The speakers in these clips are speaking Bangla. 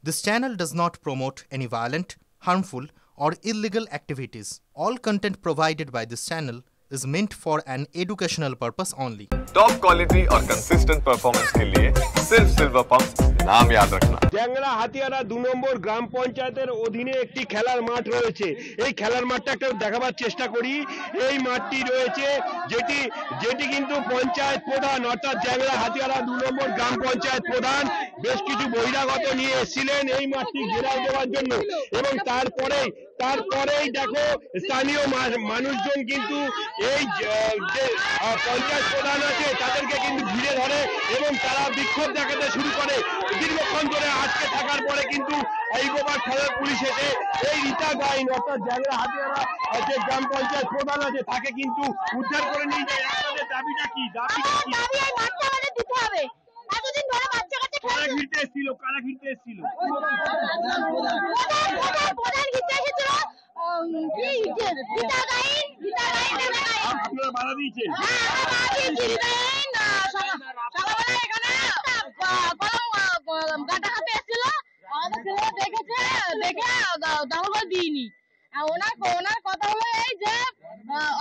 This channel does not promote any violent, harmful, or illegal activities. All content provided by this channel is meant for an educational purpose only. Top quality और कंसिस्टेंट परफॉर्मेंस के लिए सिर्फ सिल्वर पंप नाम याद रखना। জ্যাংড়া হাতিয়ারা 2 নম্বর গ্রাম পঞ্চায়েতের অধীনে একটি খেলার মাঠ রয়েছে। এই খেলার মাঠটা একটু দেখাবার চেষ্টা করি। এই মাঠটি রয়েছে যেটি কিন্তু পঞ্চায়েত প্রধান অর্থাৎ জ্যাংড়া হাতিয়ারা 2 নম্বর গ্রাম পঞ্চায়েত প্রধান বেশ কিছু বহিরাগত নিয়ে এসেছিলেন এই মাঠটি ঘেরাও দেওয়ার জন্য এবং তারপরেই দেখো স্থানীয় মানুষজন কিন্তু এই যে পঞ্চায়েত প্রধান আছে তাদেরকে কিন্তু ঘিরে ধরে এবং তারা বিক্ষোভ দেখাতে শুরু করে। দীর্ঘক্ষণ ধরে আটকে থাকার পরে কিন্তু গোবার থানার পুলিশ এসে এই রীতা গাইন অর্থাৎ জ্যাংড়া হাতিয়ারা যে গ্রাম পঞ্চায়েত প্রধান আছে তাকে কিন্তু উদ্ধার করে নিয়ে যায়। আপনাদের দাবিটা কি? দাবি এই মাঠটা আমাদের দিতে হবে। এতদিন ধরে বাচ্চা কাচ্চা কারা ঘিরতে এসেছিল? প্রধান ঘিরতে এসেছিল। আপনারা বাধা দিয়েছেন? ওনার কথা হলো এই যে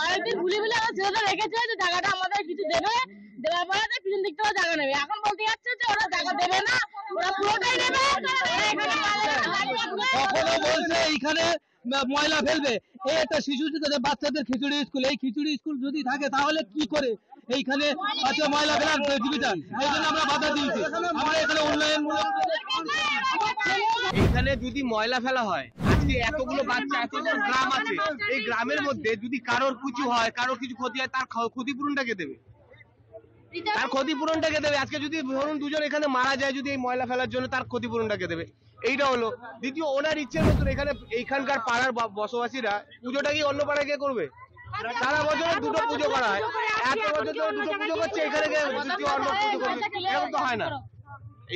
অনেকদিন ভুলে আমার ছেলেটা রেখেছে যে জায়গাটা আমাদের কিছু দেবে, দেওয়ার পরে পিছন দিক থেকে জায়গা নেবে। এখন বলতে যাচ্ছে যে ওরা জায়গা দেবে না, ওরা পুরোটাই নেবে। কখনো বলছে এইখানে ময়লা ফেলবে। এই একটা শিশু বাচ্চাদের খিচুড়ি স্কুল, এই খিচুড়ি স্কুল যদি থাকে তাহলে কি করে এইখানে ময়লা ফেলার জীবিকা? এই জন্য আমরা বাধা দিয়েছি। আমরা এখানে উন্নয়নমূলক এখানে যদি ময়লা ফেলা হয়, আজকে এতগুলো বাচ্চা এতগুলো গ্রাম আছে, এই গ্রামের মধ্যে যদি কারোর কিছু হয়, কারোর কিছু ক্ষতি হয়, তার ক্ষতিপূরণটাকে দেবে? তার ক্ষতিপূরণটাকে দেবে? আজকে যদি ধরুন দুজন এখানে মারা যায় যদি এই ময়লা ফেলার জন্য, তার ক্ষতিপূরণটাকে দেবে? এইটা হলো। দ্বিতীয়, ওনার ইচ্ছের মতন এইখানকার পাড়ার বসবাসীরা পুজোটা কি অন্য পাড়ায় কে করবে? সারা বছর দুটো পুজো করা হয়, এত বছর ধরে দুটো পুজো করছে, এখানে দ্বিতীয় অন্য পুজো করবে, এরকম তো হয় না।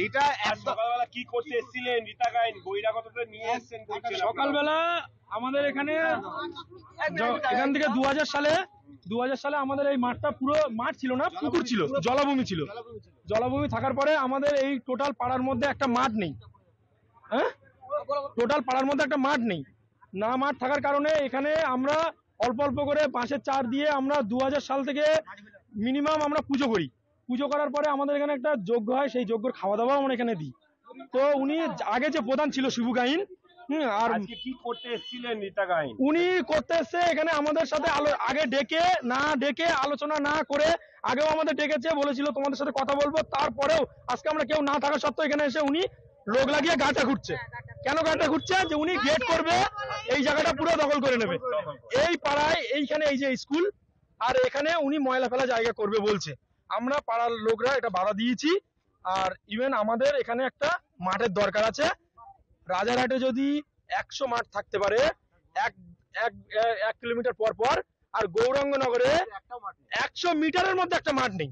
এইটা সকালবেলা কি করতে এসেছিলেন? রীতা গাইন বহিরাগতদের নিয়ে এসেছেন। সকালবেলা আমাদের এখান থেকে 2000 সালে আমাদের এই মাঠটা পুরো মাঠ ছিল না, পুকুর ছিল, জলাভূমি ছিল। জলাভূমি থাকার পরে আমাদের এই টোটাল পাড়ার মধ্যে একটা মাঠ নেই। টোটাল পাড়ার মধ্যে একটা মাঠ নেই। না মাঠ থাকার কারণে এখানে আমরা অল্প অল্প করে বাঁশের চার দিয়ে আমরা 2000 সাল থেকে মিনিমাম আমরা পুজো করি। পুজো করার পরে আমাদের এখানে একটা যজ্ঞ হয়, সেই যজ্ঞের খাওয়া দাওয়া আমরা এখানে দিই। তো উনি আগে যে প্রধান ছিল শিবু গাইন, আর কি করতে এসেছিলেন রীতা গাইন? উনি করতে এসছে এখানে আমাদের সাথে আগে ডেকে আলোচনা না করে, আগেও আমাদের ডেকেছে, বলেছিল তোমাদের সাথে কথা বলবো। তারপরেও আজকে আমরা কেউ না থাকা সত্ত্বেও এখানে এসে উনি লোক লাগিয়ে গাটা ঘুরছে। কেন গাটা ঘুরছে? যে উনি গেট করবে, এই জায়গাটা পুরো দখল করে নেবে। এই পাড়ায় এইখানে এই যে স্কুল, আর এখানে উনি ময়লা ফেলা জায়গা করবে বলছে। আমরা পাড়ার লোকরা এটা বাধা দিয়েছি। আর ইভেন আমাদের এখানে একটা মাঠের দরকার আছে। রাজারহাটে যদি 100 মাঠ থাকতে পারে 1 কিলোমিটার পর পর, আর গৌরাঙ্গনগরে 100 মিটারের মধ্যে একটা মাঠ নেই।